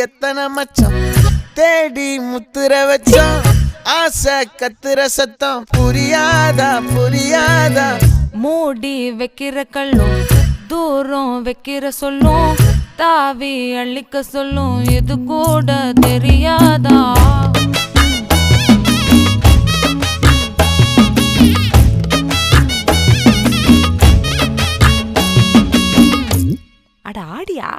எத்தனை மச்சம் தேடி முத்துற வச்சோம் ஆசை கத்துற சத்தம் புரியாதா புரியாதா மூடி வைக்கிற கல்லும் தூரம் வைக்கிற சொல்லும் தாவி அள்ளிக்க சொல்லும் இது கூட தெரியாதா அட ஆடியா